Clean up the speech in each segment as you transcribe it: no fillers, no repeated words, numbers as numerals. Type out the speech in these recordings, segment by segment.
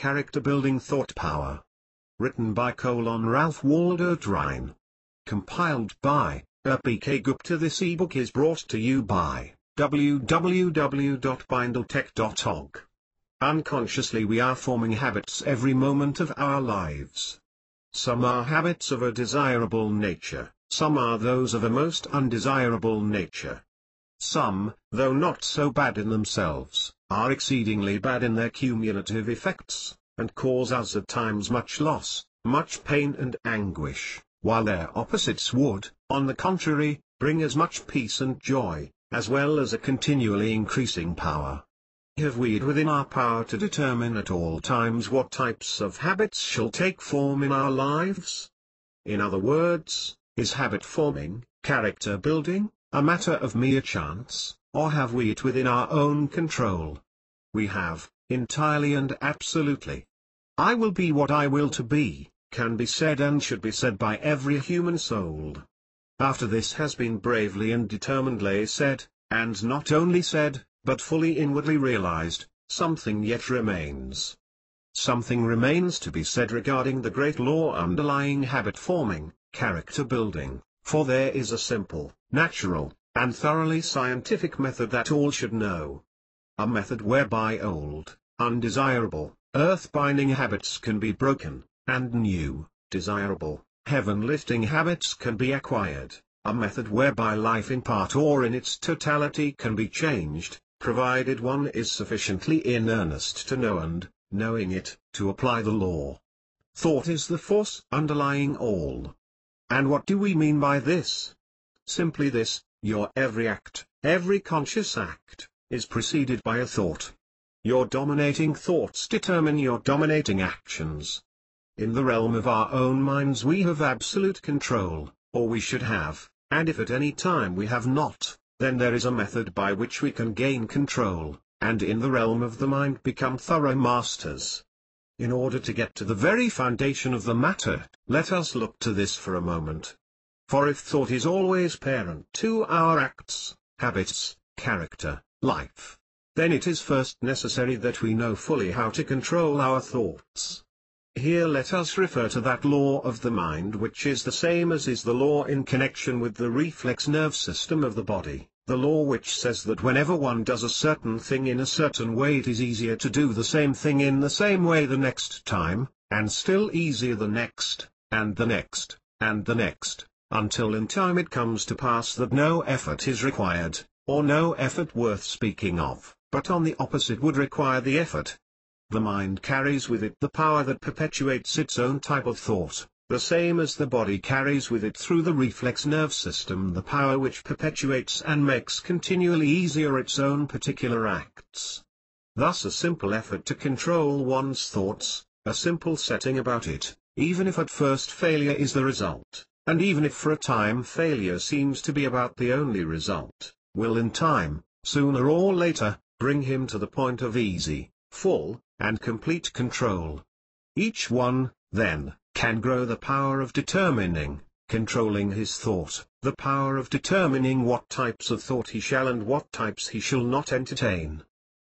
Character-building thought power. Written by Ralph Waldo Trine. Compiled by P.K. Gupta. This ebook is brought to you by www.bindletech.org. Unconsciously we are forming habits every moment of our lives. Some are habits of a desirable nature, some are those of a most undesirable nature. Some, though not so bad in themselves, are exceedingly bad in their cumulative effects, and cause us at times much loss, much pain and anguish, while their opposites would, on the contrary, bring us much peace and joy, as well as a continually increasing power. Have we it within our power to determine at all times what types of habits shall take form in our lives? In other words, is habit forming, character building, a matter of mere chance, or have we it within our own control? We have, entirely and absolutely. I will be what I will to be, can be said and should be said by every human soul. After this has been bravely and determinedly said, and not only said, but fully inwardly realized, something yet remains. Something remains to be said regarding the great law underlying habit forming, character building, for there is a simple, natural, and thoroughly scientific method that all should know. A method whereby old, undesirable, earth-binding habits can be broken, and new, desirable, heaven-lifting habits can be acquired. A method whereby life in part or in its totality can be changed, provided one is sufficiently in earnest to know and, knowing it, to apply the law. Thought is the force underlying all. And what do we mean by this? Simply this: your every act, every conscious act, is preceded by a thought. Your dominating thoughts determine your dominating actions. In the realm of our own minds we have absolute control, or we should have, and if at any time we have not, then there is a method by which we can gain control, and in the realm of the mind become thorough masters. In order to get to the very foundation of the matter, let us look to this for a moment. For if thought is always parent to our acts, habits, character, life, then it is first necessary that we know fully how to control our thoughts. Here let us refer to that law of the mind which is the same as is the law in connection with the reflex nerve system of the body, the law which says that whenever one does a certain thing in a certain way it is easier to do the same thing in the same way the next time, and still easier the next, and the next, and the next, until in time it comes to pass that no effort is required, or no effort worth speaking of, but on the opposite would require the effort. The mind carries with it the power that perpetuates its own type of thought, the same as the body carries with it through the reflex nerve system the power which perpetuates and makes continually easier its own particular acts. Thus a simple effort to control one's thoughts, a simple setting about it, even if at first failure is the result, and even if for a time failure seems to be about the only result, will in time, sooner or later, bring him to the point of easy, full, and complete control. Each one, then, can grow the power of determining, controlling his thought, the power of determining what types of thought he shall and what types he shall not entertain.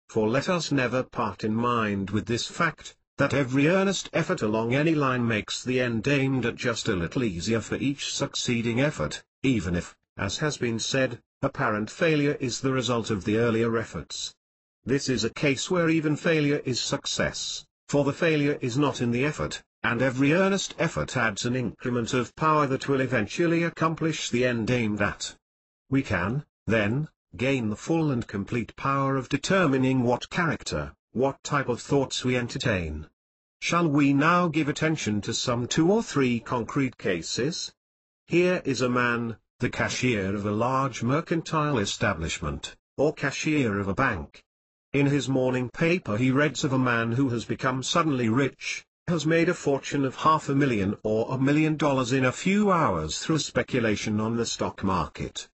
For let us never part in mind with this fact, that every earnest effort along any line makes the end aimed at just a little easier for each succeeding effort, even if, as has been said, apparent failure is the result of the earlier efforts. This is a case where even failure is success, for the failure is not in the effort, and every earnest effort adds an increment of power that will eventually accomplish the end aimed at. We can, then, gain the full and complete power of determining what character, what type of thoughts we entertain. Shall we now give attention to some 2 or 3 concrete cases? Here is a man, the cashier of a large mercantile establishment, or cashier of a bank. In his morning paper he reads of a man who has become suddenly rich, has made a fortune of $500,000 or $1 million in a few hours through speculation on the stock market.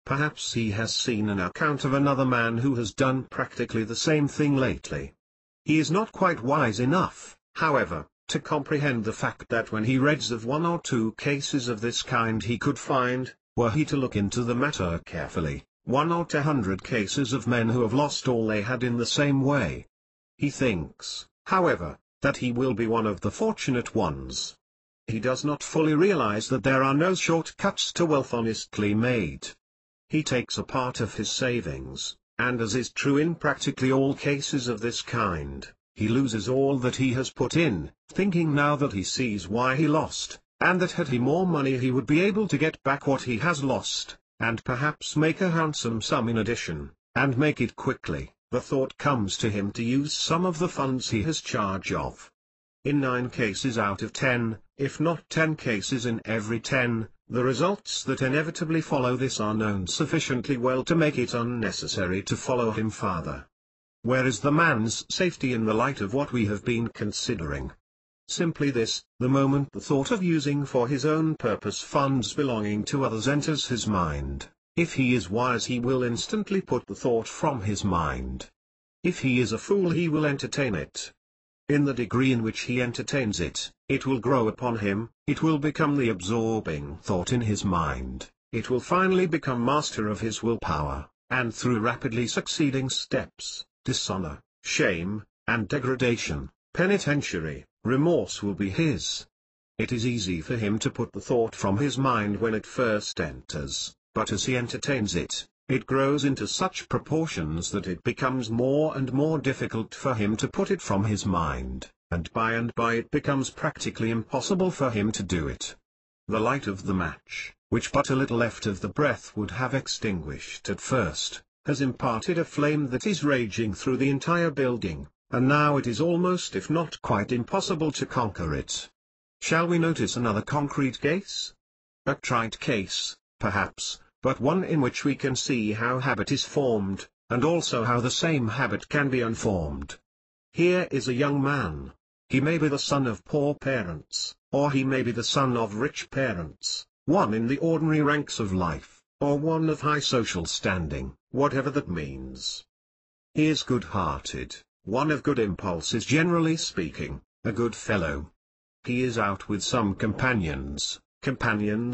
Perhaps he has seen an account of another man who has done practically the same thing lately. He is not quite wise enough, however, to comprehend the fact that when he reads of 1 or 2 cases of this kind he could find, were he to look into the matter carefully, 1 or 200 cases of men who have lost all they had in the same way. He thinks, however, that he will be one of the fortunate ones. He does not fully realize that there are no shortcuts to wealth honestly made. He takes a part of his savings, and as is true in practically all cases of this kind, he loses all that he has put in, thinking now that he sees why he lost, and that had he more money he would be able to get back what he has lost, and perhaps make a handsome sum in addition, and make it quickly. The thought comes to him to use some of the funds he has charge of. In 9 cases out of 10, if not 10 cases in every 10, the results that inevitably follow this are known sufficiently well to make it unnecessary to follow him farther. Where is the man's safety in the light of what we have been considering? Simply this: the moment the thought of using for his own purpose funds belonging to others enters his mind, if he is wise he will instantly put the thought from his mind. If he is a fool he will entertain it. In the degree in which he entertains it, it will grow upon him, it will become the absorbing thought in his mind, it will finally become master of his willpower, and through rapidly succeeding steps, dishonor, shame, and degradation, penitentiary, remorse will be his. It is easy for him to put the thought from his mind when it first enters, but as he entertains it, it grows into such proportions that it becomes more and more difficult for him to put it from his mind, and by it becomes practically impossible for him to do it. The light of the match, which but a little left of the breath would have extinguished at first, has imparted a flame that is raging through the entire building, and now it is almost if not quite impossible to conquer it. Shall we notice another concrete case? A trite case, perhaps, but one in which we can see how habit is formed, and also how the same habit can be unformed. Here is a young man. He may be the son of poor parents, or he may be the son of rich parents, one in the ordinary ranks of life, or one of high social standing, whatever that means. He is good-hearted, one of good impulses generally speaking, a good fellow. He is out with some companions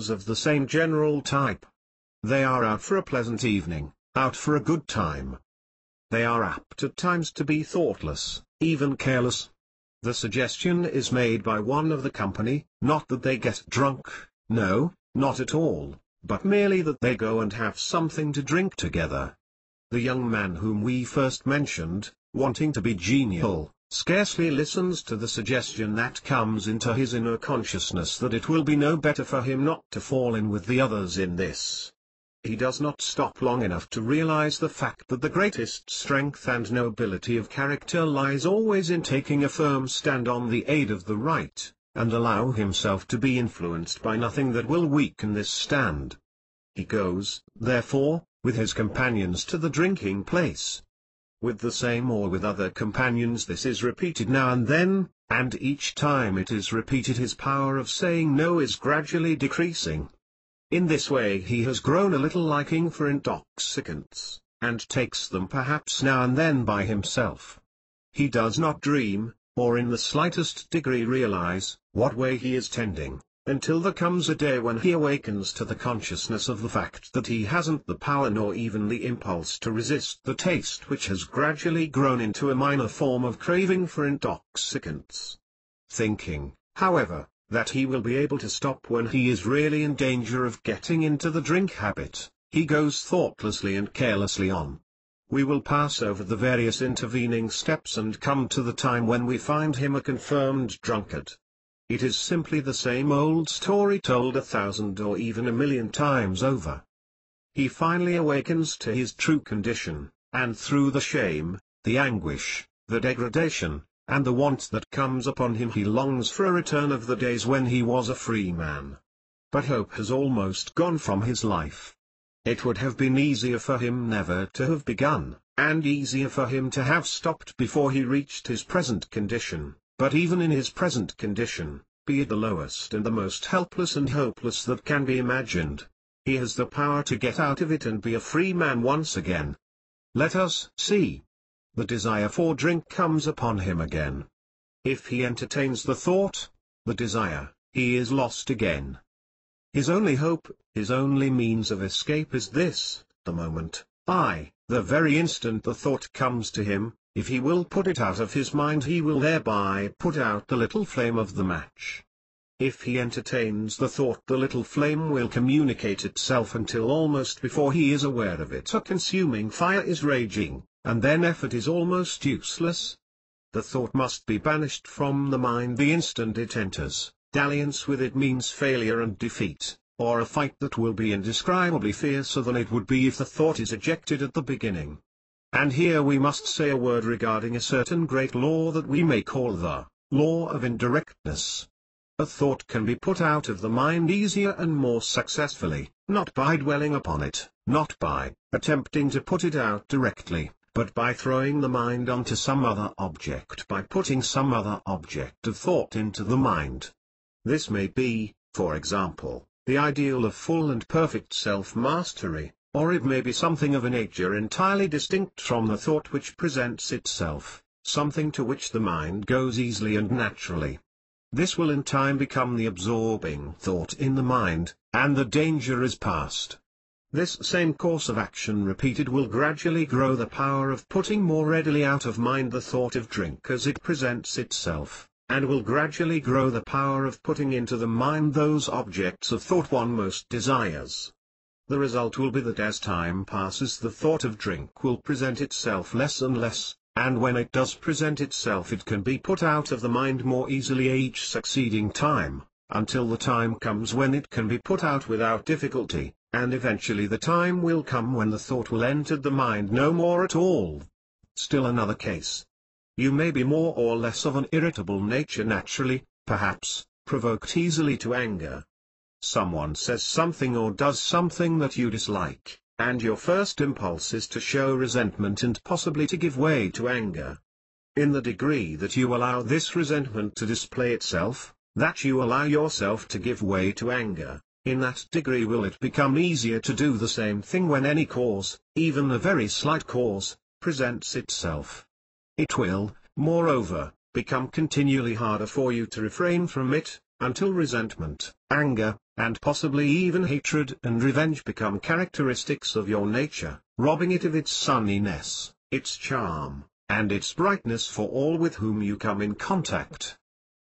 of the same general type. They are out for a pleasant evening, out for a good time. They are apt at times to be thoughtless, even careless. The suggestion is made by one of the company, not that they get drunk, no, not at all, but merely that they go and have something to drink together. The young man whom we first mentioned, wanting to be genial, scarcely listens to the suggestion that comes into his inner consciousness that it will be no better for him not to fall in with the others in this. He does not stop long enough to realize the fact that the greatest strength and nobility of character lies always in taking a firm stand on the aid of the right, and allow himself to be influenced by nothing that will weaken this stand. He goes, therefore, with his companions to the drinking place. With the same or with other companions this is repeated now and then, and each time it is repeated his power of saying no is gradually decreasing. In this way he has grown a little liking for intoxicants, and takes them perhaps now and then by himself. He does not dream, or in the slightest degree realize, what way he is tending, until there comes a day when he awakens to the consciousness of the fact that he hasn't the power nor even the impulse to resist the taste which has gradually grown into a minor form of craving for intoxicants. Thinking, however, that he will be able to stop when he is really in danger of getting into the drink habit, he goes thoughtlessly and carelessly on. We will pass over the various intervening steps and come to the time when we find him a confirmed drunkard. It is simply the same old story told 1,000 or even 1,000,000 times over. He finally awakens to his true condition, and through the shame, the anguish, the degradation, and the want that comes upon him he longs for a return of the days when he was a free man. But hope has almost gone from his life. It would have been easier for him never to have begun, and easier for him to have stopped before he reached his present condition, but even in his present condition, be it the lowest and the most helpless and hopeless that can be imagined, he has the power to get out of it and be a free man once again. Let us see. The desire for drink comes upon him again. If he entertains the thought, the desire, he is lost again. His only hope, his only means of escape is this: the moment, the very instant the thought comes to him, if he will put it out of his mind he will thereby put out the little flame of the match. If he entertains the thought the little flame will communicate itself until almost before he is aware of it a consuming fire is raging, and then effort is almost useless. The thought must be banished from the mind the instant it enters. Dalliance with it means failure and defeat, or a fight that will be indescribably fiercer than it would be if the thought is ejected at the beginning. And here we must say a word regarding a certain great law that we may call the law of indirectness. A thought can be put out of the mind easier and more successfully, not by dwelling upon it, not by attempting to put it out directly, but by throwing the mind onto some other object, by putting some other object of thought into the mind. This may be, for example, the ideal of full and perfect self-mastery, or it may be something of a nature entirely distinct from the thought which presents itself, something to which the mind goes easily and naturally. This will in time become the absorbing thought in the mind, and the danger is past. This same course of action repeated will gradually grow the power of putting more readily out of mind the thought of drink as it presents itself, and will gradually grow the power of putting into the mind those objects of thought one most desires. The result will be that as time passes the thought of drink will present itself less and less, and when it does present itself it can be put out of the mind more easily each succeeding time, until the time comes when it can be put out without difficulty, and eventually the time will come when the thought will enter the mind no more at all. Still another case. You may be more or less of an irritable nature naturally, perhaps, provoked easily to anger. Someone says something or does something that you dislike, and your first impulse is to show resentment and possibly to give way to anger. In the degree that you allow this resentment to display itself, that you allow yourself to give way to anger, in that degree will it become easier to do the same thing when any cause, even a very slight cause, presents itself. It will, moreover, become continually harder for you to refrain from it, until resentment, anger, and possibly even hatred and revenge become characteristics of your nature, robbing it of its sunniness, its charm, and its brightness for all with whom you come in contact.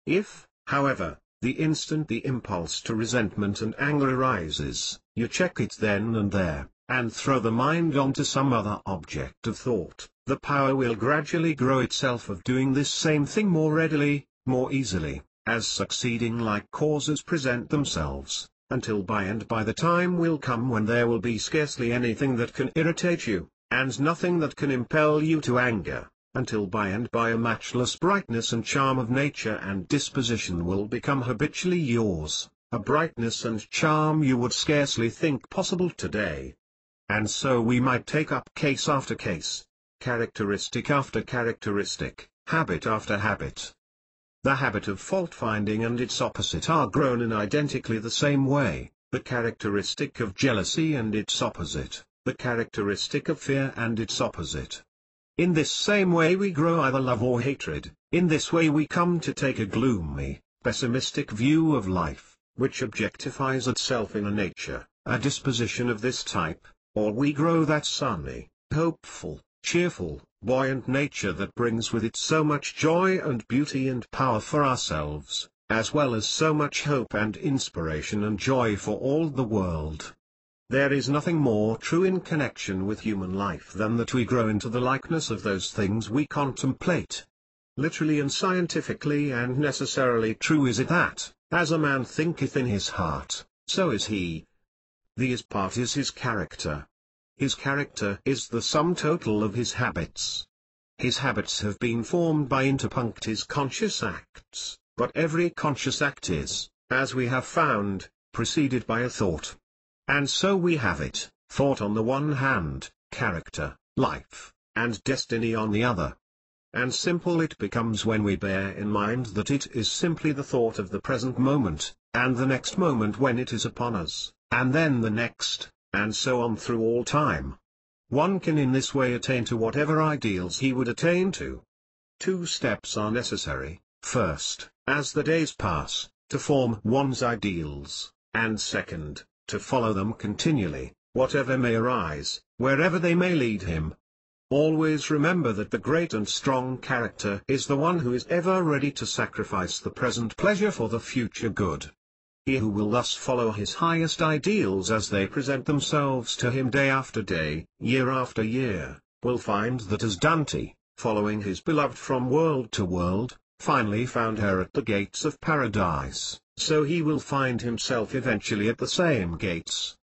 If, however, the instant the impulse to resentment and anger arises, you check it then and there, and throw the mind onto some other object of thought, the power will gradually grow itself of doing this same thing more readily, more easily, as succeeding like causes present themselves, until by and by the time will come when there will be scarcely anything that can irritate you, and nothing that can impel you to anger, until by and by a matchless brightness and charm of nature and disposition will become habitually yours, a brightness and charm you would scarcely think possible today. And so we might take up case after case, characteristic after characteristic, habit after habit. The habit of fault-finding and its opposite are grown in identically the same way, the characteristic of jealousy and its opposite, the characteristic of fear and its opposite. In this same way we grow either love or hatred, in this way we come to take a gloomy, pessimistic view of life, which objectifies itself in a nature, a disposition of this type, or we grow that sunny, hopeful, cheerful, buoyant nature that brings with it so much joy and beauty and power for ourselves, as well as so much hope and inspiration and joy for all the world. There is nothing more true in connection with human life than that we grow into the likeness of those things we contemplate. Literally and scientifically and necessarily true is it that, as a man thinketh in his heart, so is he. The is part is his character. His character is the sum total of his habits. His habits have been formed by interpunct his conscious acts, but every conscious act is, as we have found, preceded by a thought. And so we have it, thought on the one hand, character, life, and destiny on the other. And simple it becomes when we bear in mind that it is simply the thought of the present moment, and the next moment when it is upon us, and then the next, and so on through all time. One can in this way attain to whatever ideals he would attain to. 2 steps are necessary: first, as the days pass, to form one's ideals, and second, to follow them continually, whatever may arise, wherever they may lead him. Always remember that the great and strong character is the one who is ever ready to sacrifice the present pleasure for the future good. He who will thus follow his highest ideals as they present themselves to him day after day, year after year, will find that as Dante, following his beloved from world to world, finally found her at the gates of paradise, so he will find himself eventually at the same gates.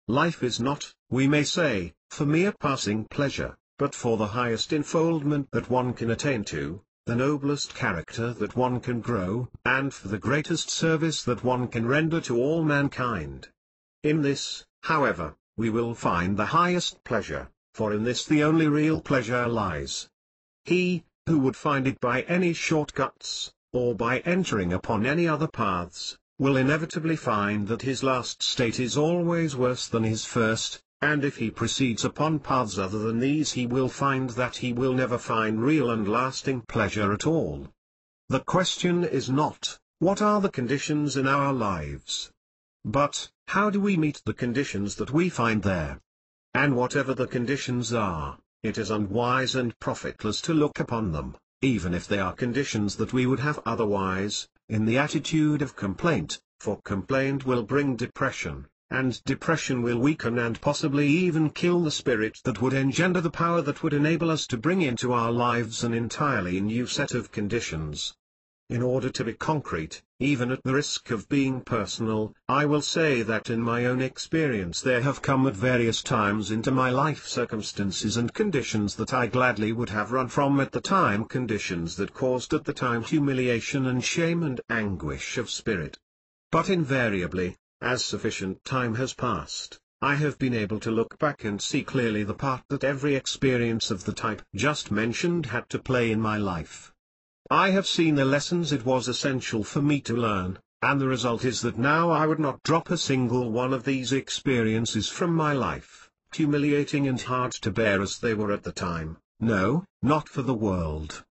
Life is not, we may say, for mere passing pleasure, but for the highest enfoldment that one can attain to, the noblest character that one can grow, and for the greatest service that one can render to all mankind. In this, however, we will find the highest pleasure, for in this the only real pleasure lies. He, who would find it by any shortcuts, or by entering upon any other paths, will inevitably find that his last state is always worse than his first, and if he proceeds upon paths other than these he will find that he will never find real and lasting pleasure at all. The question is not, what are the conditions in our lives? But, how do we meet the conditions that we find there? And whatever the conditions are, it is unwise and profitless to look upon them, even if they are conditions that we would have otherwise, in the attitude of complaint, for complaint will bring depression, and depression will weaken and possibly even kill the spirit that would engender the power that would enable us to bring into our lives an entirely new set of conditions. In order to be concrete, even at the risk of being personal, I will say that in my own experience there have come at various times into my life circumstances and conditions that I gladly would have run from at the time, conditions that caused at the time humiliation and shame and anguish of spirit. But invariably, as sufficient time has passed, I have been able to look back and see clearly the part that every experience of the type just mentioned had to play in my life. I have seen the lessons it was essential for me to learn, and the result is that now I would not drop a single one of these experiences from my life, humiliating and hard to bear as they were at the time, no, not for the world.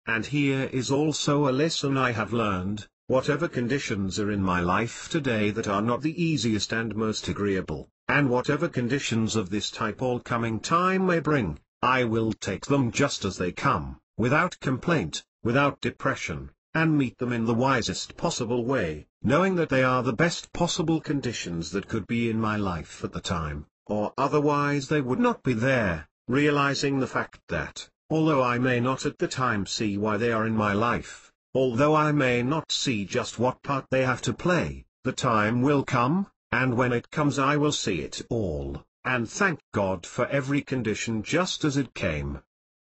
And here is also a lesson I have learned. Whatever conditions are in my life today that are not the easiest and most agreeable, and whatever conditions of this type all coming time may bring, I will take them just as they come, without complaint, without depression, and meet them in the wisest possible way, knowing that they are the best possible conditions that could be in my life at the time, or otherwise they would not be there, realizing the fact that, although I may not at the time see why they are in my life, although I may not see just what part they have to play, the time will come, and when it comes I will see it all, and thank God for every condition just as it came.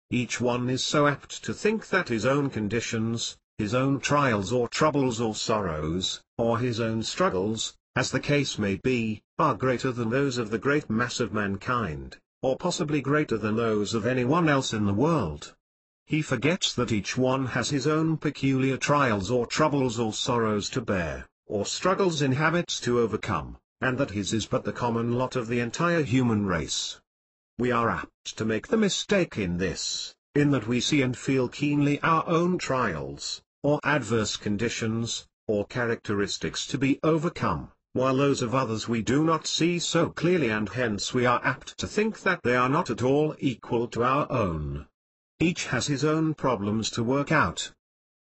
Each one is so apt to think that his own conditions, his own trials or troubles or sorrows, or his own struggles, as the case may be, are greater than those of the great mass of mankind, or possibly greater than those of anyone else in the world. He forgets that each one has his own peculiar trials or troubles or sorrows to bear, or struggles in habits to overcome, and that his is but the common lot of the entire human race. We are apt to make the mistake in this, in that we see and feel keenly our own trials, or adverse conditions, or characteristics to be overcome, while those of others we do not see so clearly, and hence we are apt to think that they are not at all equal to our own. Each has his own problems to work out.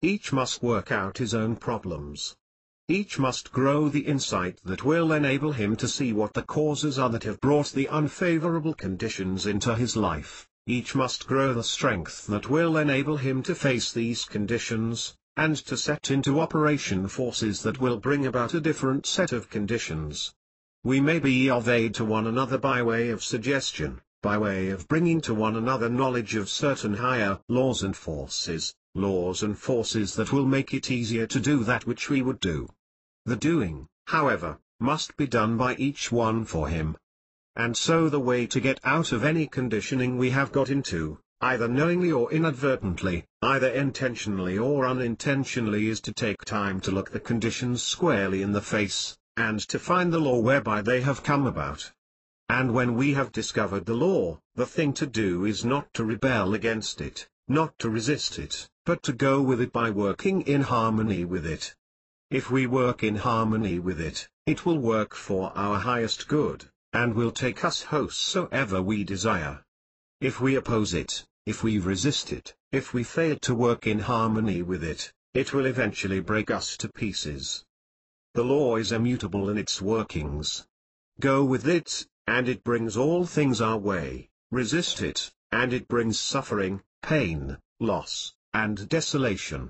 Each must work out his own problems. Each must grow the insight that will enable him to see what the causes are that have brought the unfavorable conditions into his life. Each must grow the strength that will enable him to face these conditions, and to set into operation forces that will bring about a different set of conditions. We may be of aid to one another by way of suggestion, by way of bringing to one another knowledge of certain higher laws and forces that will make it easier to do that which we would do. The doing, however, must be done by each one for him. And so the way to get out of any conditioning we have got into, either knowingly or inadvertently, either intentionally or unintentionally, is to take time to look the conditions squarely in the face, and to find the law whereby they have come about. And when we have discovered the law, the thing to do is not to rebel against it, not to resist it, but to go with it by working in harmony with it. If we work in harmony with it, it will work for our highest good, and will take us whosoever we desire. If we oppose it, if we resist it, if we fail to work in harmony with it, it will eventually break us to pieces. The law is immutable in its workings. Go with it, and it brings all things our way; resist it, and it brings suffering, pain, loss, and desolation.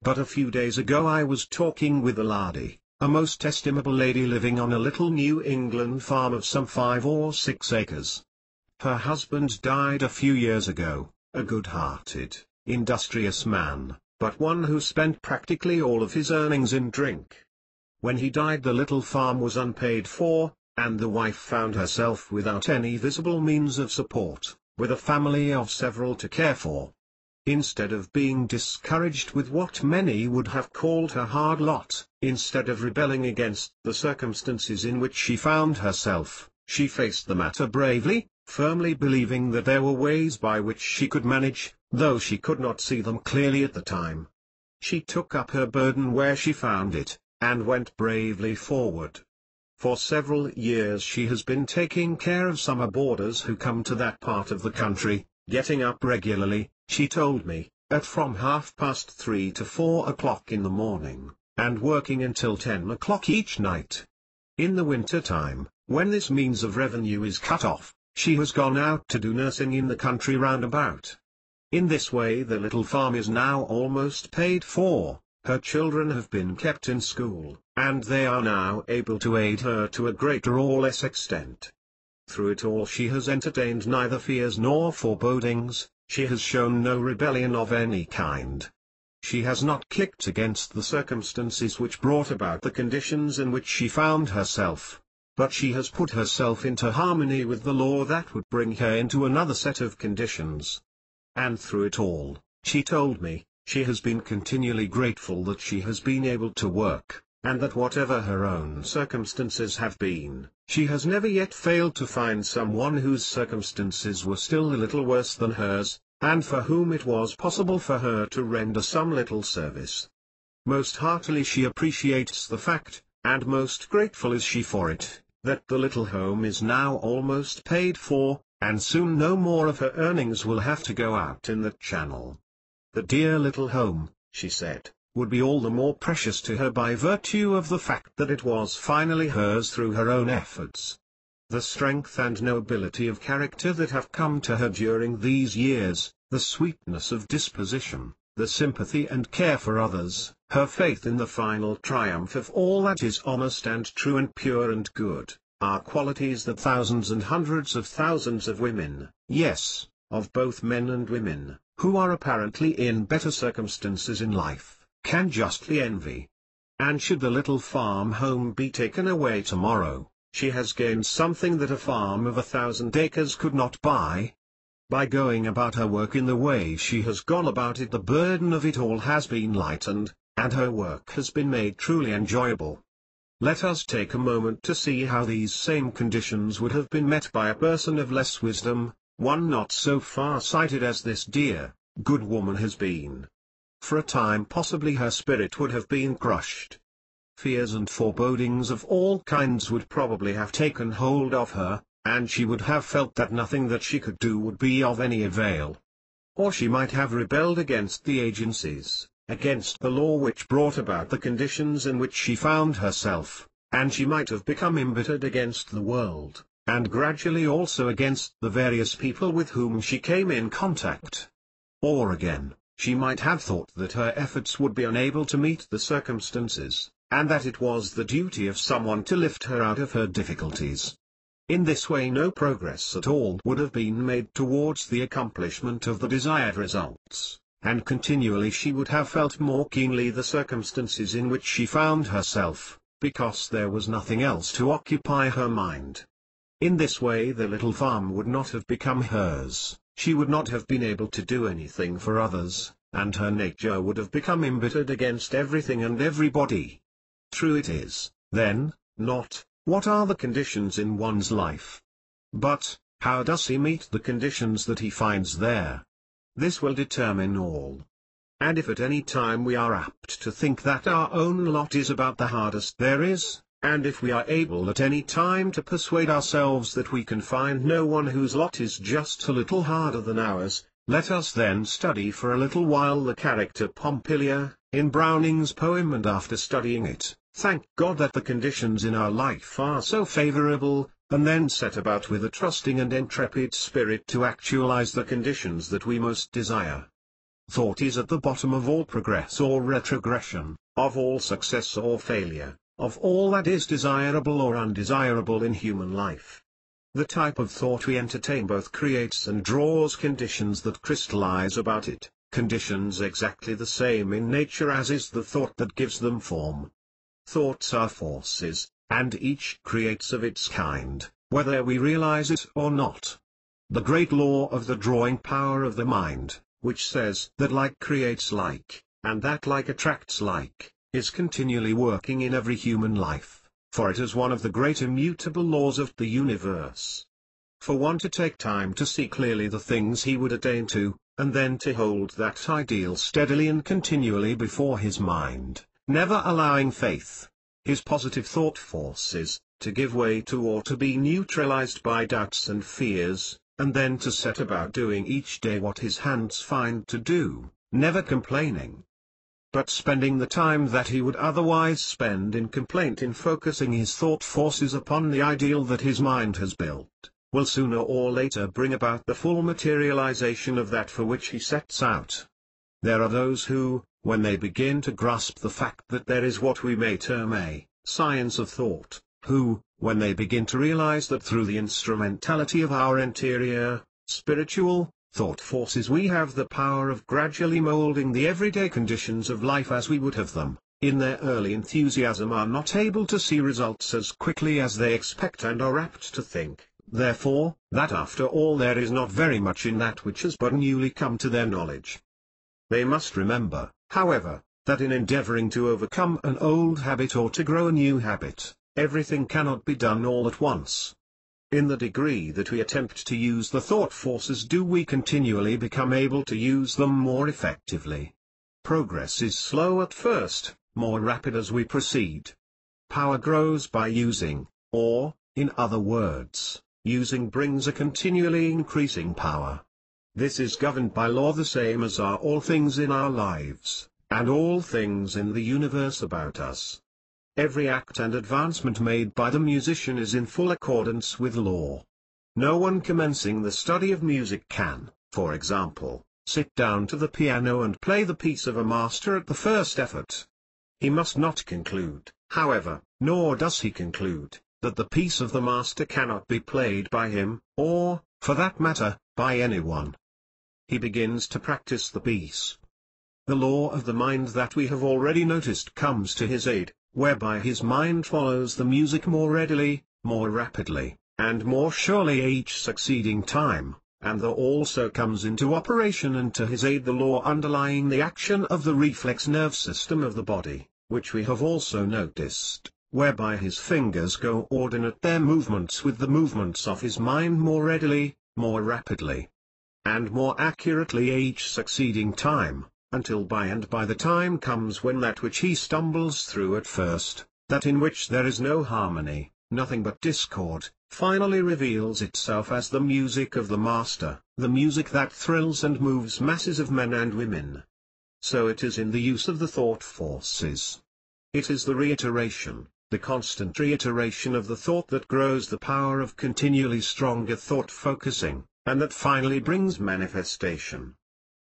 But a few days ago I was talking with a lady, a most estimable lady living on a little New England farm of some 5 or 6 acres. Her husband died a few years ago, a good-hearted, industrious man, but one who spent practically all of his earnings in drink. When he died, the little farm was unpaid for, and the wife found herself without any visible means of support, with a family of several to care for. Instead of being discouraged with what many would have called her hard lot, instead of rebelling against the circumstances in which she found herself, she faced the matter bravely, firmly believing that there were ways by which she could manage, though she could not see them clearly at the time. She took up her burden where she found it, and went bravely forward. For several years she has been taking care of summer boarders who come to that part of the country, getting up regularly, she told me, at from 3:30 to 4 o'clock in the morning, and working until 10 o'clock each night. In the winter time, when this means of revenue is cut off, she has gone out to do nursing in the country round about. In this way the little farm is now almost paid for, her children have been kept in school, and they are now able to aid her to a greater or less extent. Through it all she has entertained neither fears nor forebodings, she has shown no rebellion of any kind. She has not kicked against the circumstances which brought about the conditions in which she found herself, but she has put herself into harmony with the law that would bring her into another set of conditions. And through it all, she told me, she has been continually grateful that she has been able to work, and that whatever her own circumstances have been, she has never yet failed to find someone whose circumstances were still a little worse than hers, and for whom it was possible for her to render some little service. Most heartily she appreciates the fact, and most grateful is she for it, that the little home is now almost paid for, and soon no more of her earnings will have to go out in that channel. The dear little home, she said, would be all the more precious to her by virtue of the fact that it was finally hers through her own efforts. The strength and nobility of character that have come to her during these years, the sweetness of disposition, the sympathy and care for others, her faith in the final triumph of all that is honest and true and pure and good, are qualities that thousands and hundreds of thousands of women, yes, of both men and women, who are apparently in better circumstances in life, can justly envy. And should the little farm home be taken away tomorrow, she has gained something that a farm of 1,000 acres could not buy. By going about her work in the way she has gone about it, the burden of it all has been lightened, and her work has been made truly enjoyable. Let us take a moment to see how these same conditions would have been met by a person of less wisdom, one not so far-sighted as this dear, good woman has been. For a time possibly her spirit would have been crushed. Fears and forebodings of all kinds would probably have taken hold of her, and she would have felt that nothing that she could do would be of any avail. Or she might have rebelled against the agencies, against the law which brought about the conditions in which she found herself, and she might have become embittered against the world, and gradually also against the various people with whom she came in contact. Or again, she might have thought that her efforts would be unable to meet the circumstances, and that it was the duty of someone to lift her out of her difficulties. In this way no progress at all would have been made towards the accomplishment of the desired results, and continually she would have felt more keenly the circumstances in which she found herself, because there was nothing else to occupy her mind. In this way the little farm would not have become hers, she would not have been able to do anything for others, and her nature would have become embittered against everything and everybody. True it is, then, not, what are the conditions in one's life? But, how does he meet the conditions that he finds there? This will determine all. And if at any time we are apt to think that our own lot is about the hardest there is, And if we are able at any time to persuade ourselves that we can find no one whose lot is just a little harder than ours, let us then study for a little while the character Pompilia, in Browning's poem, and after studying it, thank God that the conditions in our life are so favorable, and then set about with a trusting and intrepid spirit to actualize the conditions that we most desire. Thought is at the bottom of all progress or retrogression, of all success or failure, of all that is desirable or undesirable in human life. The type of thought we entertain both creates and draws conditions that crystallize about it, conditions exactly the same in nature as is the thought that gives them form. Thoughts are forces, and each creates of its kind, whether we realize it or not. The great law of the drawing power of the mind, which says that like creates like, and that like attracts like, is continually working in every human life, for it is one of the great immutable laws of the universe. For one to take time to see clearly the things he would attain to, and then to hold that ideal steadily and continually before his mind, never allowing faith, his positive thought forces, to give way to or to be neutralized by doubts and fears, and then to set about doing each day what his hands find to do, never complaining, but spending the time that he would otherwise spend in complaint in focusing his thought forces upon the ideal that his mind has built, will sooner or later bring about the full materialization of that for which he sets out. There are those who, when they begin to grasp the fact that there is what we may term a science of thought, who, when they begin to realize that through the instrumentality of our interior, spiritual, thought forces we have the power of gradually molding the everyday conditions of life as we would have them, in their early enthusiasm are not able to see results as quickly as they expect and are apt to think, therefore, that after all there is not very much in that which has but newly come to their knowledge. They must remember, however, that in endeavoring to overcome an old habit or to grow a new habit, everything cannot be done all at once. In the degree that we attempt to use the thought forces do we continually become able to use them more effectively. Progress is slow at first, more rapid as we proceed. Power grows by using, or, in other words, using brings a continually increasing power. This is governed by law the same as are all things in our lives, and all things in the universe about us. Every act and advancement made by the musician is in full accordance with law. No one commencing the study of music can, for example, sit down to the piano and play the piece of a master at the first effort. He must not conclude, however, nor does he conclude, that the piece of the master cannot be played by him, or, for that matter, by anyone. He begins to practice the piece. The law of the mind that we have already noticed comes to his aid, whereby his mind follows the music more readily, more rapidly, and more surely each succeeding time, and there also comes into operation and to his aid the law underlying the action of the reflex nerve system of the body, which we have also noticed, whereby his fingers coordinate their movements with the movements of his mind more readily, more rapidly, and more accurately each succeeding time, until by and by the time comes when that which he stumbles through at first, that in which there is no harmony, nothing but discord, finally reveals itself as the music of the master, the music that thrills and moves masses of men and women. So it is in the use of the thought forces. It is the reiteration, the constant reiteration of the thought that grows the power of continually stronger thought focusing, and that finally brings manifestation.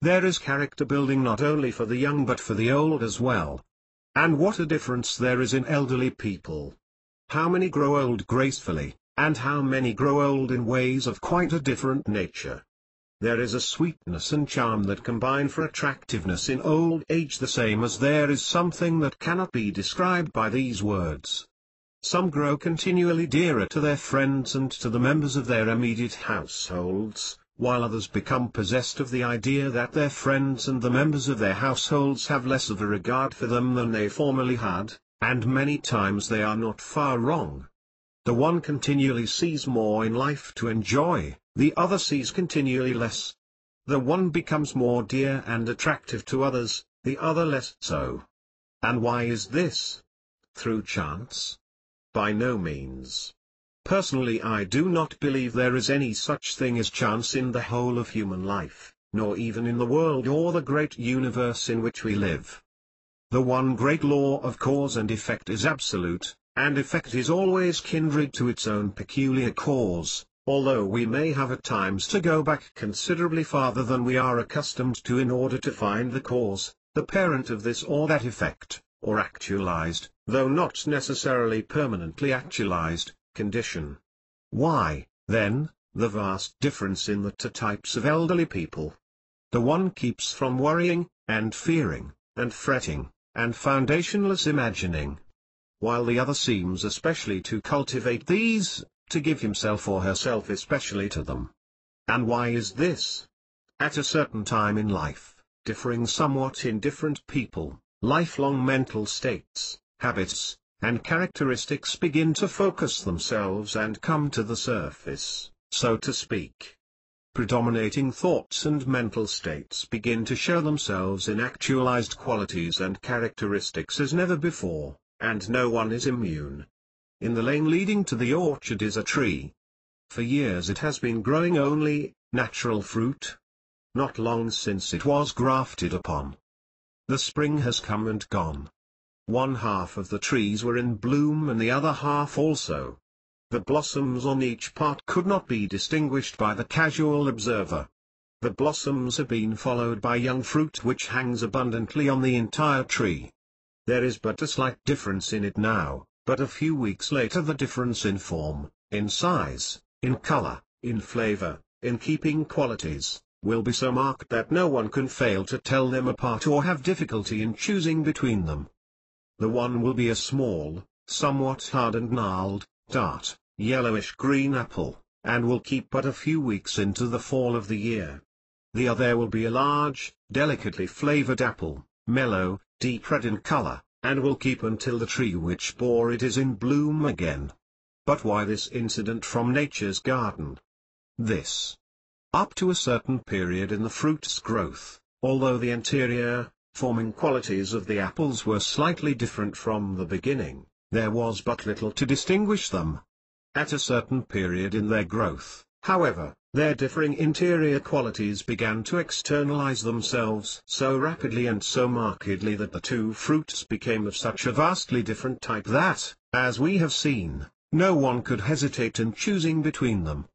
There is character building not only for the young but for the old as well. And what a difference there is in elderly people. How many grow old gracefully, and how many grow old in ways of quite a different nature. There is a sweetness and charm that combine for attractiveness in old age the same as there is something that cannot be described by these words. Some grow continually dearer to their friends and to the members of their immediate households, while others become possessed of the idea that their friends and the members of their households have less of a regard for them than they formerly had, and many times they are not far wrong. The one continually sees more in life to enjoy, the other sees continually less. The one becomes more dear and attractive to others, the other less so. And why is this? Through chance? By no means. Personally, I do not believe there is any such thing as chance in the whole of human life, nor even in the world or the great universe in which we live. The one great law of cause and effect is absolute, and effect is always kindred to its own peculiar cause, although we may have at times to go back considerably farther than we are accustomed to in order to find the cause, the parent of this or that effect, or actualized, though not necessarily permanently actualized, condition. Why, then, the vast difference in the two types of elderly people? The one keeps from worrying, and fearing, and fretting, and foundationless imagining, while the other seems especially to cultivate these, to give himself or herself especially to them. And why is this? At a certain time in life, differing somewhat in different people, lifelong mental states, habits, and characteristics begin to focus themselves and come to the surface, so to speak. Predominating thoughts and mental states begin to show themselves in actualized qualities and characteristics as never before, and no one is immune. In the lane leading to the orchard is a tree. For years it has been growing only natural fruit. Not long since it was grafted upon. The spring has come and gone. One half of the trees were in bloom and the other half also. The blossoms on each part could not be distinguished by the casual observer. The blossoms have been followed by young fruit which hangs abundantly on the entire tree. There is but a slight difference in it now, but a few weeks later the difference in form, in size, in color, in flavor, in keeping qualities, will be so marked that no one can fail to tell them apart or have difficulty in choosing between them. The one will be a small, somewhat hard and gnarled, tart, yellowish-green apple, and will keep but a few weeks into the fall of the year. The other will be a large, delicately flavored apple, mellow, deep red in color, and will keep until the tree which bore it is in bloom again. But why this incident from nature's garden? This. Up to a certain period in the fruit's growth, although the interior, forming qualities of the apples were slightly different from the beginning, there was but little to distinguish them. At a certain period in their growth, however, their differing interior qualities began to externalize themselves so rapidly and so markedly that the two fruits became of such a vastly different type that, as we have seen, no one could hesitate in choosing between them.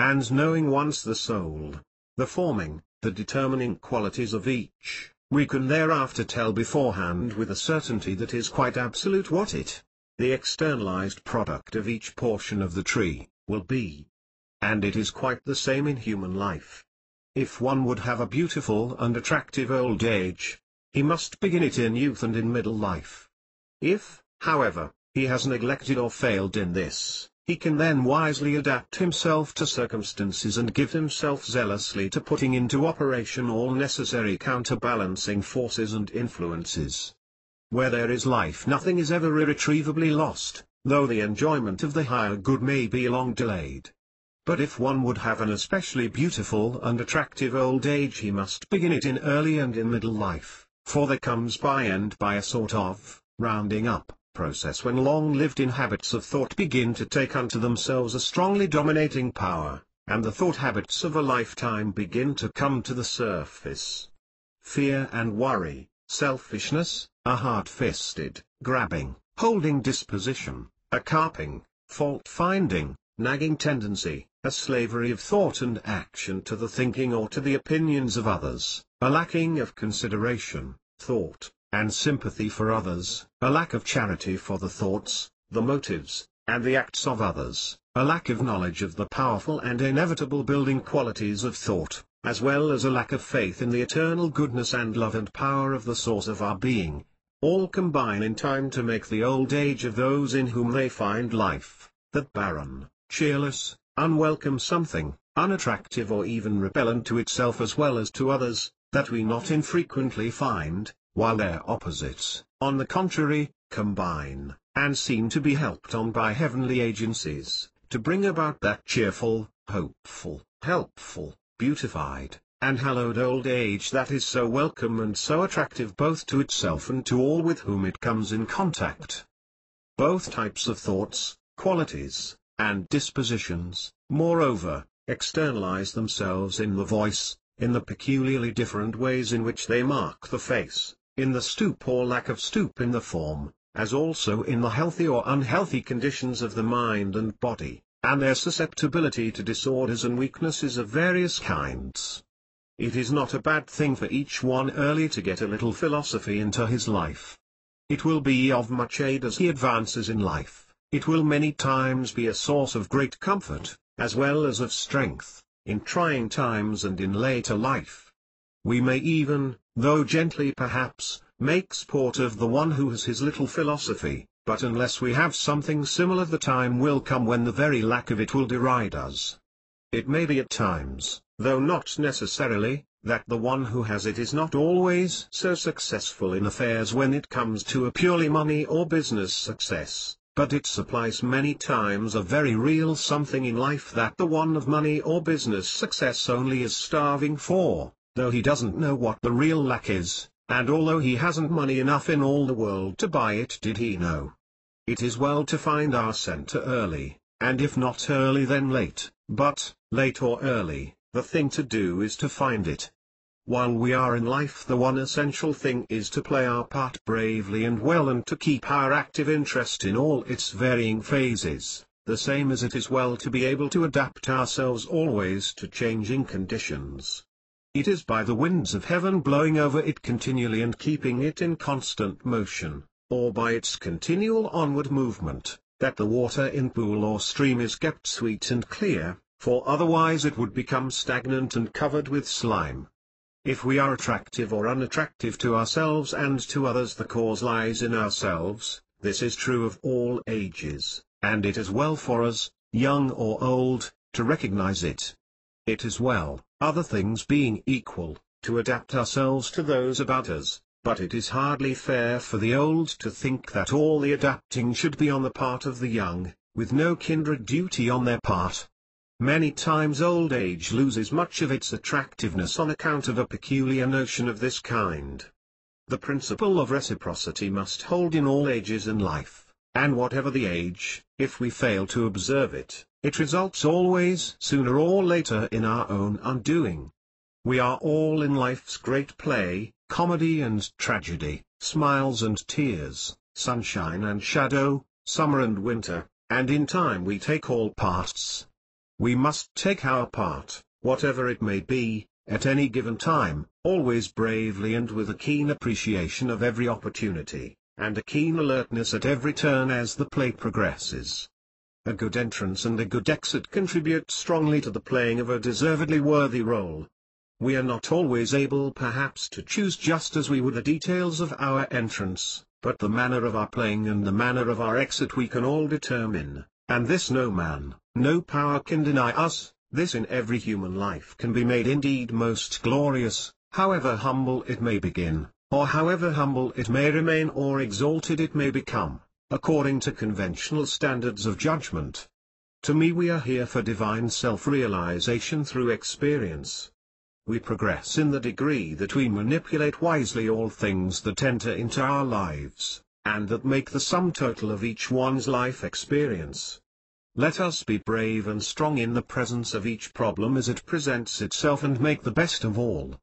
And knowing once the soul, the forming, the determining qualities of each, we can thereafter tell beforehand with a certainty that is quite absolute what it, the externalized product of each portion of the tree, will be. And it is quite the same in human life. If one would have a beautiful and attractive old age, he must begin it in youth and in middle life. If, however, he has neglected or failed in this, he can then wisely adapt himself to circumstances and give himself zealously to putting into operation all necessary counterbalancing forces and influences. Where there is life nothing is ever irretrievably lost, though the enjoyment of the higher good may be long delayed. But if one would have an especially beautiful and attractive old age he must begin it in early and in middle life, for there comes by and by a sort of rounding up process when long-lived-in habits of thought begin to take unto themselves a strongly dominating power, and the thought habits of a lifetime begin to come to the surface. Fear and worry, selfishness, a hard-fisted, grabbing, holding disposition, a carping, fault-finding, nagging tendency, a slavery of thought and action to the thinking or to the opinions of others, a lacking of consideration, thought, and sympathy for others, a lack of charity for the thoughts, the motives, and the acts of others, a lack of knowledge of the powerful and inevitable building qualities of thought, as well as a lack of faith in the eternal goodness and love and power of the source of our being, all combine in time to make the old age of those in whom they find life, that barren, cheerless, unwelcome something, unattractive or even repellent to itself as well as to others, that we not infrequently find, while their opposites, on the contrary, combine, and seem to be helped on by heavenly agencies, to bring about that cheerful, hopeful, helpful, beautified, and hallowed old age that is so welcome and so attractive both to itself and to all with whom it comes in contact. both types of thoughts, qualities, and dispositions, moreover, externalize themselves in the voice, in the peculiarly different ways in which they mark the face, in the stoop or lack of stoop in the form, as also in the healthy or unhealthy conditions of the mind and body, and their susceptibility to disorders and weaknesses of various kinds. It is not a bad thing for each one early to get a little philosophy into his life. It will be of much aid as he advances in life. It will many times be a source of great comfort, as well as of strength, in trying times and in later life. We may even, though gently perhaps, make sport of the one who has his little philosophy, but unless we have something similar the time will come when the very lack of it will deride us. It may be at times, though not necessarily, that the one who has it is not always so successful in affairs when it comes to a purely money or business success, but it supplies many times a very real something in life that the one of money or business success only is starving for, though he doesn't know what the real lack is, and although he hasn't money enough in all the world to buy it. Did he know? It is well to find our center early, and if not early then late, but, late or early, the thing to do is to find it. While we are in life the one essential thing is to play our part bravely and well and to keep our active interest in all its varying phases, the same as it is well to be able to adapt ourselves always to changing conditions. It is by the winds of heaven blowing over it continually and keeping it in constant motion, or by its continual onward movement, that the water in pool or stream is kept sweet and clear, for otherwise it would become stagnant and covered with slime. If we are attractive or unattractive to ourselves and to others, the cause lies in ourselves. This is true of all ages, and it is well for us, young or old, to recognize it. It is well, other things being equal, to adapt ourselves to those about us, but it is hardly fair for the old to think that all the adapting should be on the part of the young, with no kindred duty on their part. Many times old age loses much of its attractiveness on account of a peculiar notion of this kind. The principle of reciprocity must hold in all ages in life, and whatever the age, if we fail to observe it, it results always sooner or later in our own undoing. We are all in life's great play, comedy and tragedy, smiles and tears, sunshine and shadow, summer and winter, and in time we take all parts. We must take our part, whatever it may be, at any given time, always bravely and with a keen appreciation of every opportunity, and a keen alertness at every turn as the play progresses. A good entrance and a good exit contribute strongly to the playing of a deservedly worthy role. We are not always able perhaps to choose just as we would the details of our entrance, but the manner of our playing and the manner of our exit we can all determine, and this no man, no power can deny us. This in every human life can be made indeed most glorious, however humble it may begin, or however humble it may remain or exalted it may become, according to conventional standards of judgment. To me we are here for divine self-realization through experience. We progress in the degree that we manipulate wisely all things that enter into our lives, and that make the sum total of each one's life experience. Let us be brave and strong in the presence of each problem as it presents itself and make the best of all.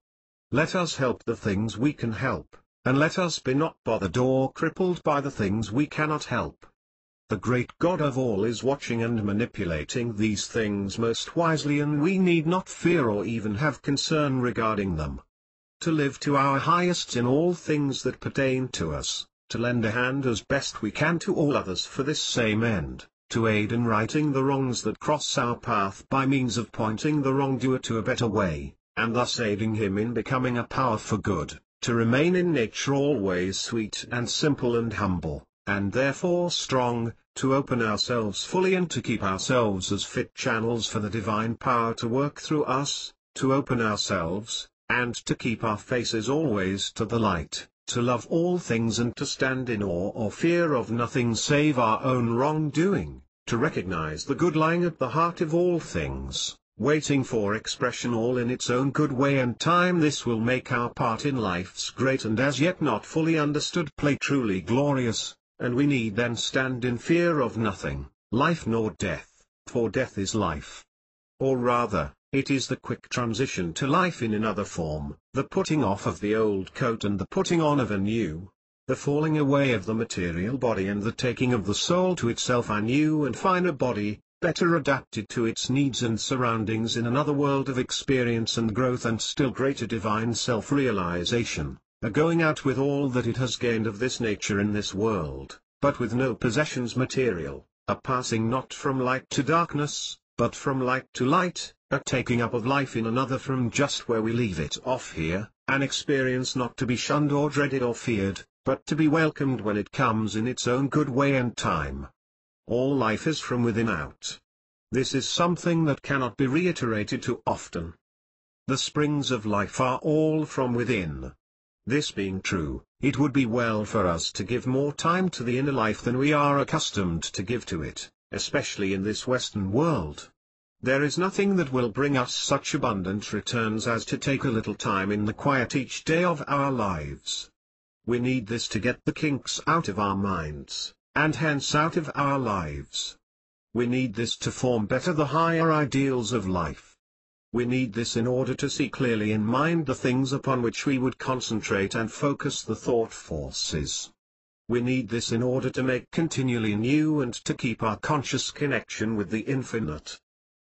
Let us help the things we can help, and let us be not bothered or crippled by the things we cannot help. The great God of all is watching and manipulating these things most wisely, and we need not fear or even have concern regarding them. To live to our highest in all things that pertain to us, to lend a hand as best we can to all others for this same end, to aid in righting the wrongs that cross our path by means of pointing the wrongdoer to a better way, and thus aiding him in becoming a power for good, to remain in nature always sweet and simple and humble, and therefore strong, to open ourselves fully and to keep ourselves as fit channels for the divine power to work through us, to open ourselves, and to keep our faces always to the light, to love all things and to stand in awe or fear of nothing save our own wrongdoing, to recognize the good lying at the heart of all things, waiting for expression all in its own good way and time. This will make our part in life's great and as yet not fully understood play truly glorious, and we need then stand in fear of nothing, life nor death, for death is life. Or rather, it is the quick transition to life in another form, the putting off of the old coat and the putting on of a new, the falling away of the material body and the taking of the soul to itself a new and finer body, better adapted to its needs and surroundings in another world of experience and growth and still greater divine self-realization, a going out with all that it has gained of this nature in this world, but with no possessions material, a passing not from light to darkness, but from light to light, a taking up of life in another from just where we leave it off here, an experience not to be shunned or dreaded or feared, but to be welcomed when it comes in its own good way and time. All life is from within out. This is something that cannot be reiterated too often. The springs of life are all from within. This being true, it would be well for us to give more time to the inner life than we are accustomed to give to it, especially in this Western world. There is nothing that will bring us such abundant returns as to take a little time in the quiet each day of our lives. We need this to get the kinks out of our minds, and hence out of our lives. We need this to form better the higher ideals of life. We need this in order to see clearly in mind the things upon which we would concentrate and focus the thought forces. We need this in order to make continually new and to keep our conscious connection with the infinite.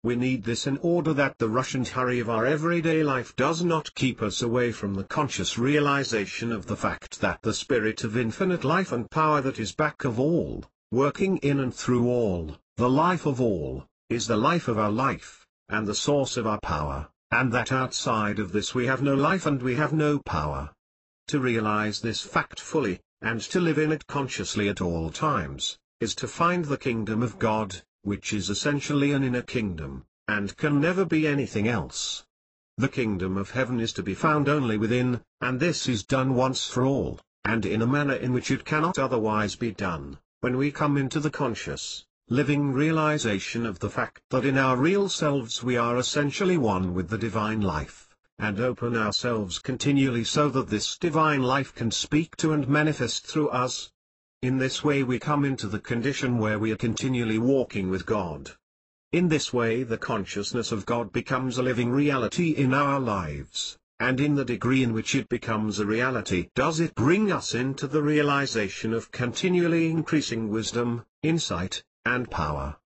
We need this in order that the rush and hurry of our everyday life does not keep us away from the conscious realization of the fact that the spirit of infinite life and power that is back of all, working in and through all, the life of all, is the life of our life, and the source of our power, and that outside of this we have no life and we have no power. To realize this fact fully, and to live in it consciously at all times, is to find the kingdom of God, which is essentially an inner kingdom, and can never be anything else. The kingdom of heaven is to be found only within, and this is done once for all, and in a manner in which it cannot otherwise be done, when we come into the conscious, living realization of the fact that in our real selves we are essentially one with the divine life, and open ourselves continually so that this divine life can speak to and manifest through us. In this way we come into the condition where we are continually walking with God. In this way the consciousness of God becomes a living reality in our lives, and in the degree in which it becomes a reality does it bring us into the realization of continually increasing wisdom, insight, and power.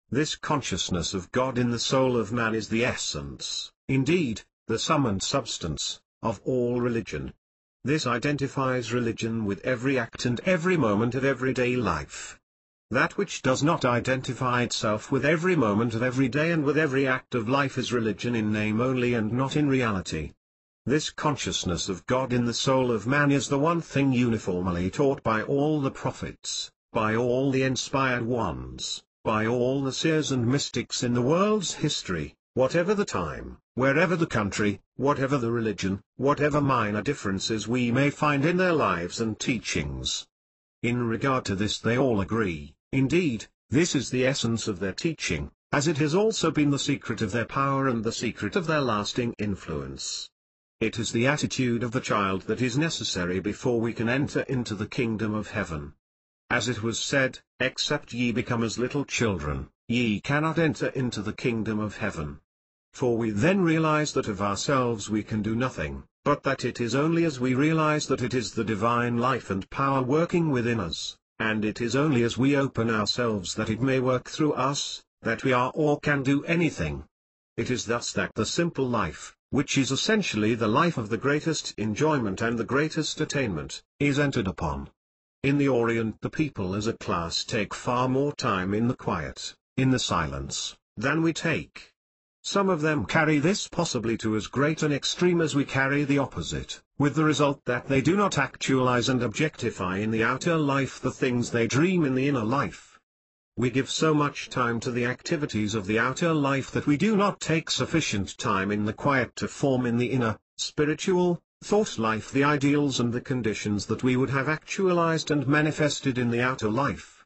This consciousness of God in the soul of man is the essence, indeed, the sum and substance, of all religion. This identifies religion with every act and every moment of everyday life. That which does not identify itself with every moment of every day and with every act of life is religion in name only and not in reality. This consciousness of God in the soul of man is the one thing uniformly taught by all the prophets, by all the inspired ones, by all the seers and mystics in the world's history, whatever the time, wherever the country, whatever the religion, whatever minor differences we may find in their lives and teachings. In regard to this they all agree. Indeed, this is the essence of their teaching, as it has also been the secret of their power and the secret of their lasting influence. It is the attitude of the child that is necessary before we can enter into the kingdom of heaven. As it was said, "Except ye become as little children, ye cannot enter into the kingdom of heaven." For we then realize that of ourselves we can do nothing, but that it is only as we realize that it is the divine life and power working within us, and it is only as we open ourselves that it may work through us, that we are or can do anything. It is thus that the simple life, which is essentially the life of the greatest enjoyment and the greatest attainment, is entered upon. In the Orient the people as a class take far more time in the quiet, in the silence, than we take. Some of them carry this possibly to as great an extreme as we carry the opposite, with the result that they do not actualize and objectify in the outer life the things they dream in the inner life. We give so much time to the activities of the outer life that we do not take sufficient time in the quiet to form in the inner, spiritual, thought life the ideals and the conditions that we would have actualized and manifested in the outer life.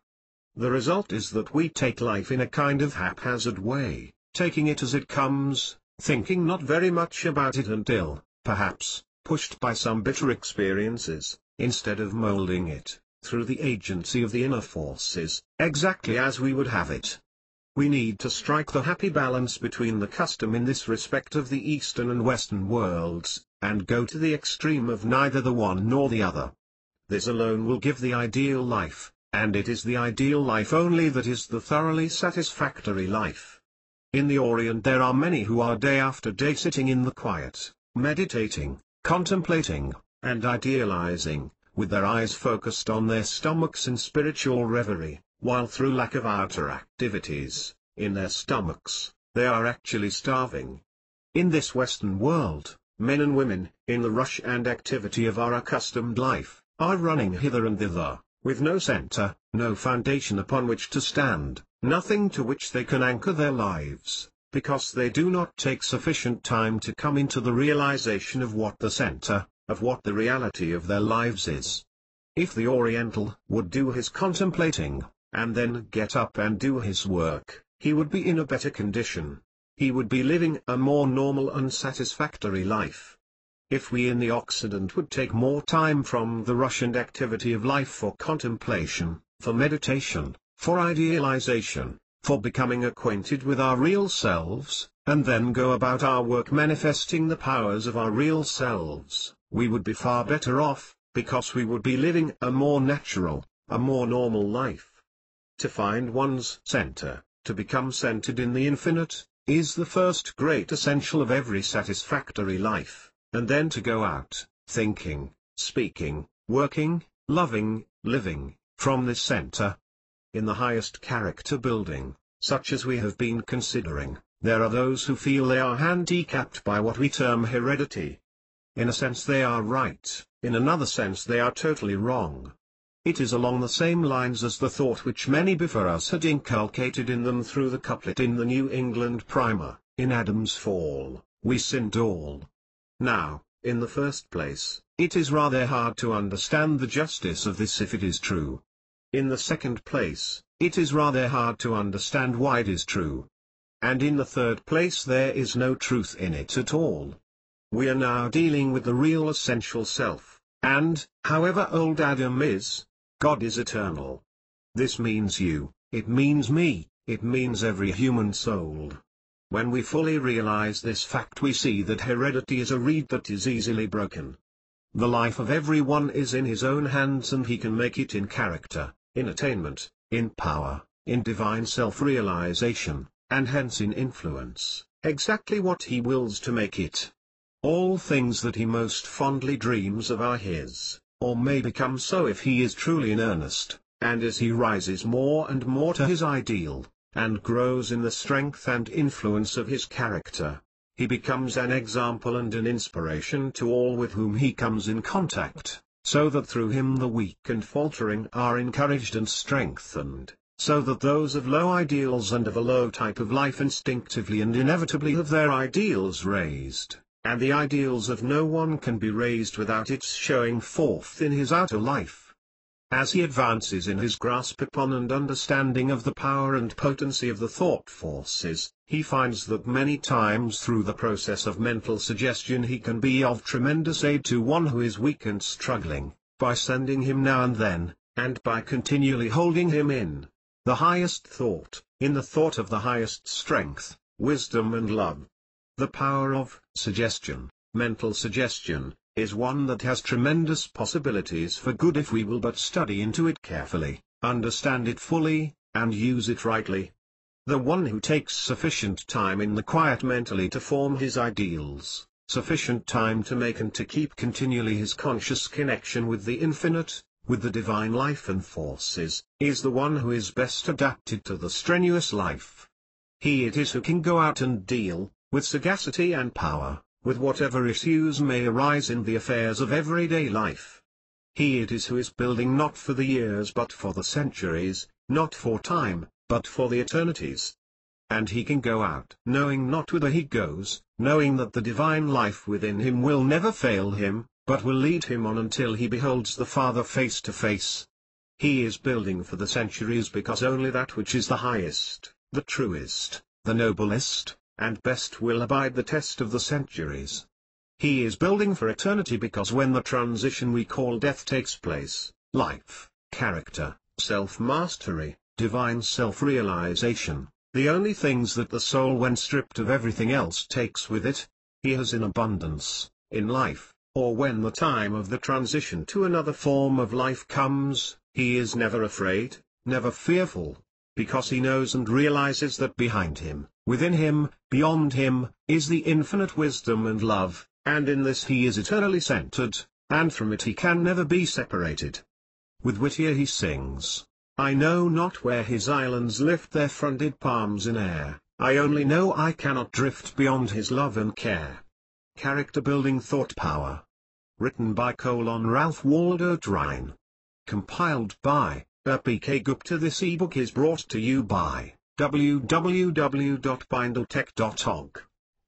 The result is that we take life in a kind of haphazard way, taking it as it comes, thinking not very much about it until, perhaps, pushed by some bitter experiences, instead of molding it, through the agency of the inner forces, exactly as we would have it. We need to strike the happy balance between the custom in this respect of the Eastern and Western worlds, and go to the extreme of neither the one nor the other. This alone will give the ideal life, and it is the ideal life only that is the thoroughly satisfactory life. In the Orient there are many who are day after day sitting in the quiet, meditating, contemplating, and idealizing, with their eyes focused on their stomachs in spiritual reverie, while through lack of outer activities, in their stomachs, they are actually starving. In this Western world, men and women, in the rush and activity of our accustomed life, are running hither and thither, with no center, no foundation upon which to stand, nothing to which they can anchor their lives, because they do not take sufficient time to come into the realization of what the center, of what the reality of their lives is. If the Oriental would do his contemplating, and then get up and do his work, he would be in a better condition. He would be living a more normal and satisfactory life. If we in the Occident would take more time from the rush and activity of life for contemplation, for meditation, for idealization, for becoming acquainted with our real selves, and then go about our work manifesting the powers of our real selves, we would be far better off, because we would be living a more natural, a more normal life. To find one's center, to become centered in the infinite, is the first great essential of every satisfactory life, and then to go out, thinking, speaking, working, loving, living, from this center. In the highest character building, such as we have been considering, there are those who feel they are handicapped by what we term heredity. In a sense they are right, in another sense they are totally wrong. It is along the same lines as the thought which many before us had inculcated in them through the couplet in the New England Primer, "In Adam's fall, we sinned all." Now, in the first place, it is rather hard to understand the justice of this if it is true. In the second place, it is rather hard to understand why it is true. And in the third place there is no truth in it at all. We are now dealing with the real essential self, and, however old Adam is, God is eternal. This means you, it means me, it means every human soul. When we fully realize this fact we see that heredity is a reed that is easily broken. The life of everyone is in his own hands and he can make it in character, in attainment, in power, in divine self-realization, and hence in influence, exactly what he wills to make it. All things that he most fondly dreams of are his, or may become so if he is truly in earnest, and as he rises more and more to his ideal, and grows in the strength and influence of his character, he becomes an example and an inspiration to all with whom he comes in contact, so that through him the weak and faltering are encouraged and strengthened, so that those of low ideals and of a low type of life instinctively and inevitably have their ideals raised. And the ideals of no one can be raised without its showing forth in his outer life. As he advances in his grasp upon and understanding of the power and potency of the thought forces, he finds that many times through the process of mental suggestion he can be of tremendous aid to one who is weak and struggling, by sending him now and then, and by continually holding him in the highest thought, in the thought of the highest strength, wisdom and love. The power of suggestion, mental suggestion, is one that has tremendous possibilities for good if we will but study into it carefully, understand it fully, and use it rightly. The one who takes sufficient time in the quiet mentally to form his ideals, sufficient time to make and to keep continually his conscious connection with the infinite, with the divine life and forces, is the one who is best adapted to the strenuous life. He it is who can go out and deal, with sagacity and power, with whatever issues may arise in the affairs of everyday life. He it is who is building not for the years but for the centuries, not for time, but for the eternities. And he can go out knowing not whither he goes, knowing that the divine life within him will never fail him, but will lead him on until he beholds the Father face to face. He is building for the centuries because only that which is the highest, the truest, the noblest, and best will abide the test of the centuries. He is building for eternity because when the transition we call death takes place, life character, self-mastery, divine self-realization, the only things that the soul when stripped of everything else takes with it, he has in abundance, in life, or when the time of the transition to another form of life comes, he is never afraid, never fearful, because he knows and realizes that behind him, within him, beyond him, is the infinite wisdom and love, and in this he is eternally centered, and from it he can never be separated. With Whittier he sings, I know not where his islands lift their fronted palms in air, I only know I cannot drift beyond his love and care. Character Building Thought Power. Written by Ralph Waldo Trine. Compiled by P.K. Gupta. This ebook is brought to you by www.bindotech.org.